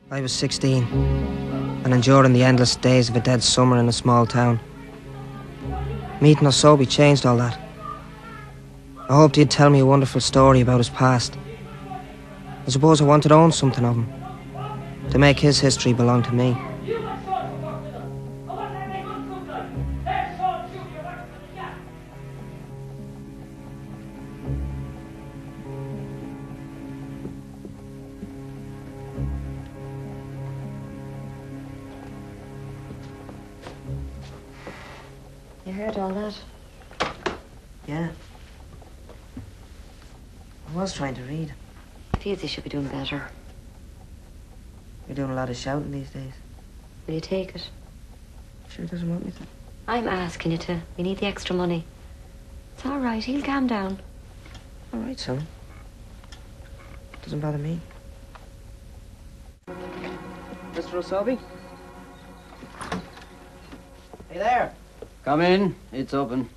I was 16 and enduring the endless days of a dead summer in a small town. Meeting Osobi changed all that. I hoped he'd tell me a wonderful story about his past. I suppose I wanted to own something of him, to make his history belong to me. You heard all that? Yeah. I was trying to read. Feels you should be doing better. You're doing a lot of shouting these days. Will you take it? Sure doesn't want me to. I'm asking you to. We need the extra money. It's all right. He'll calm down. All right, son. Doesn't bother me. Mr. Osobi? Hey there. Come in. It's open.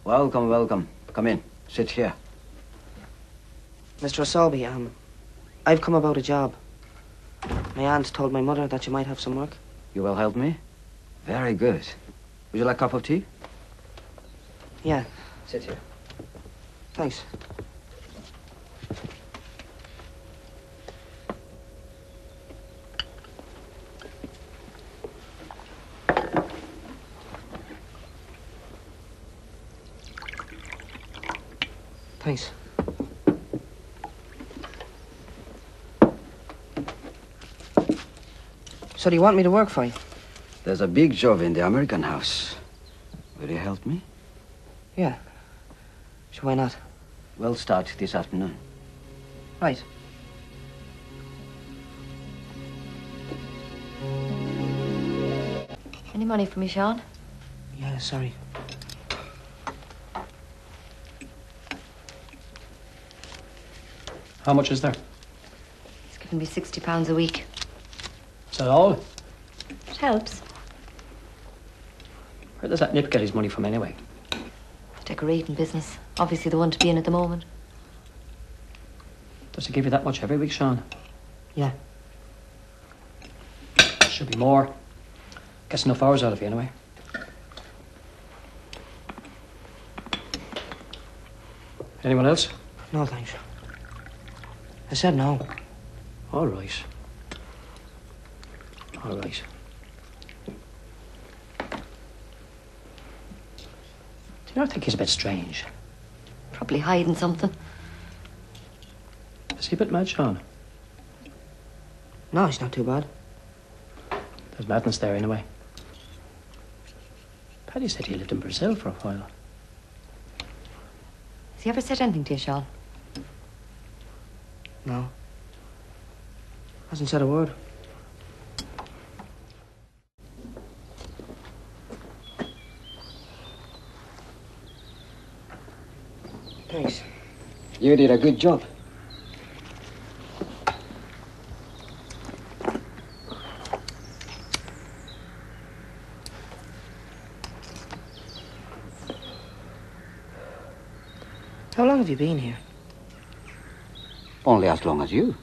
Welcome, welcome. Come in. Sit here. Mr. Osobi, I've come about a job. My aunt told my mother that you might have some work. You will help me? Very good. Would you like a cup of tea? Yeah. Sit here. Thanks. Thanks. So do you want me to work for you? There's a big job in the American house. Will you help me? Yeah. Sure, why not? We'll start this afternoon. Right. Any money for me, Sean? Yeah, sorry. How much is there? He's giving me £60 a week. Is that all? It helps. Where does that nip get his money from anyway? The decorating business. Obviously the one to be in at the moment. Does he give you that much every week, Sean? Yeah. Should be more. Gets enough hours out of you anyway. Anyone else? No, thanks. I said no. All right. All right. Do you not think he's a bit strange? Probably hiding something. Is he a bit mad, Sean? No, he's not too bad. There's madness there anyway. Paddy said he lived in Brazil for a while. Has he ever said anything to you, Sean? No. Hasn't said a word. Thanks. You did a good job. How long have you been here? Only as long as you.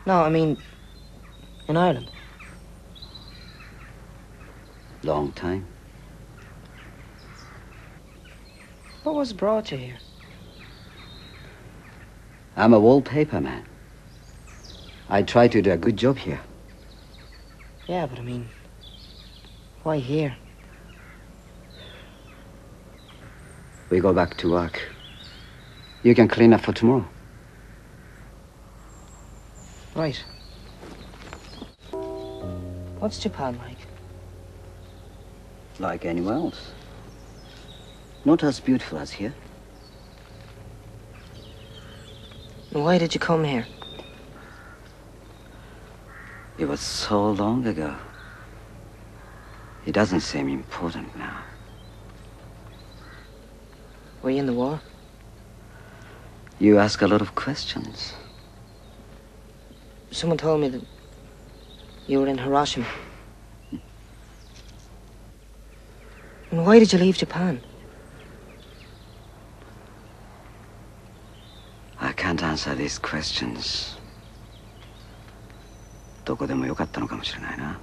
No, I mean, in Ireland. Long time. What was brought you here? I'm a wallpaper man. I try to do a good job here. Yeah, but I mean, why here? We go back to work. You can clean up for tomorrow. Right. What's Japan like? Like anywhere else. Not as beautiful as here. And why did you come here? It was so long ago. It doesn't seem important now. Were you in the war? You ask a lot of questions. Someone told me that you were in Hiroshima. And why did you leave Japan? I can't answer these questions. どこでもよかったのかもしれないな。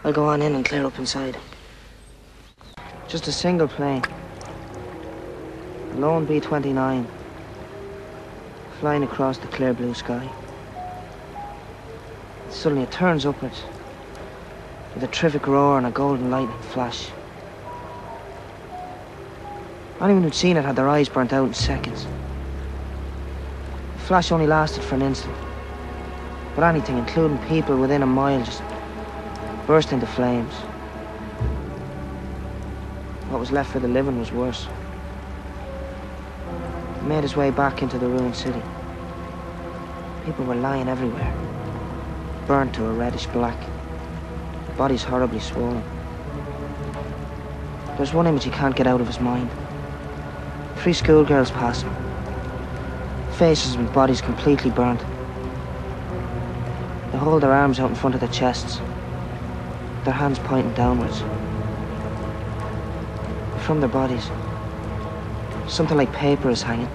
I'll go on in and clear up inside. Just a single plane. A lone B-29. Flying across the clear blue sky. Suddenly it turns upwards. With a terrific roar and a golden lightning flash. Anyone who'd seen it had their eyes burnt out in seconds. The flash only lasted for an instant. But anything, including people within a mile, just burst into flames. What was left for the living was worse. He made his way back into the ruined city. People were lying everywhere, burnt to a reddish black, bodies horribly swollen. There's one image he can't get out of his mind. 3 schoolgirls pass him, faces and bodies completely burnt. They hold their arms out in front of their chests, their hands pointing downwards. From their bodies, something like paper is hanging.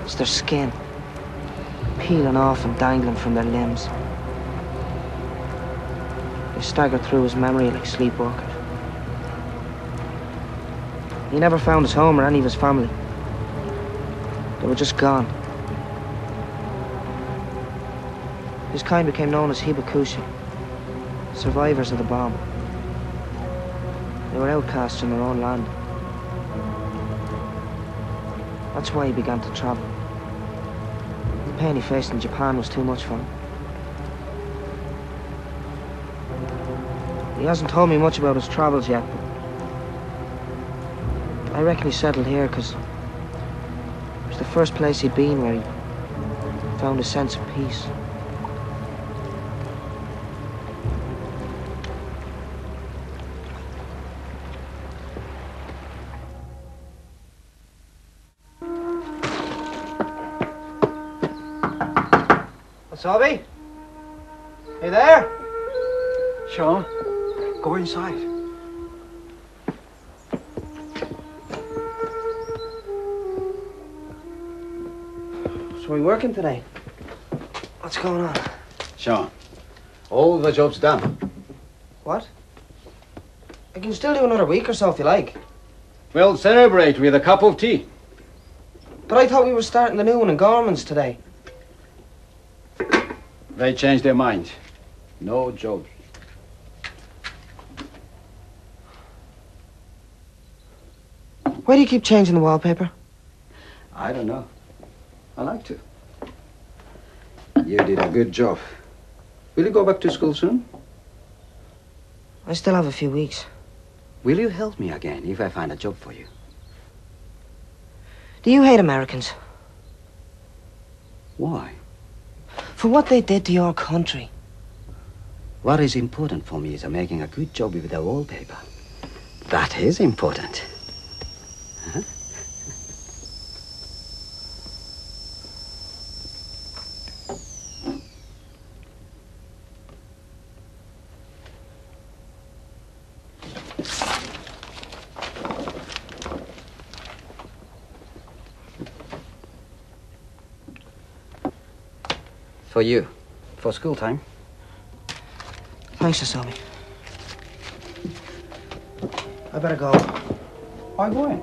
It's their skin, peeling off and dangling from their limbs. They stagger through his memory like sleepwalkers. He never found his home or any of his family. They were just gone. His kind became known as hibakushi, survivors of the bomb. They were outcasts in their own land. That's why he began to travel. The pain he faced in Japan was too much for him. He hasn't told me much about his travels yet, but I reckon he settled here because it was the first place he'd been where he found a sense of peace. Sobby? You there? Sean, go inside. So we working today? What's going on? Sean, all the job's done. What? I can still do another week or so if you like. We'll celebrate with a cup of tea. But I thought we were starting the new one in Gorman's today. They changed their mind. No jobs. Why do you keep changing the wallpaper? I don't know. I like to. You did a good job. Will you go back to school soon? I still have a few weeks. Will you help me again if I find a job for you? Do you hate Americans? Why? For what they did to your country. What is important for me is making a good job with the wallpaper. That is important. Huh? For you, for school time. Thanks, Asobi. I better go. Why going?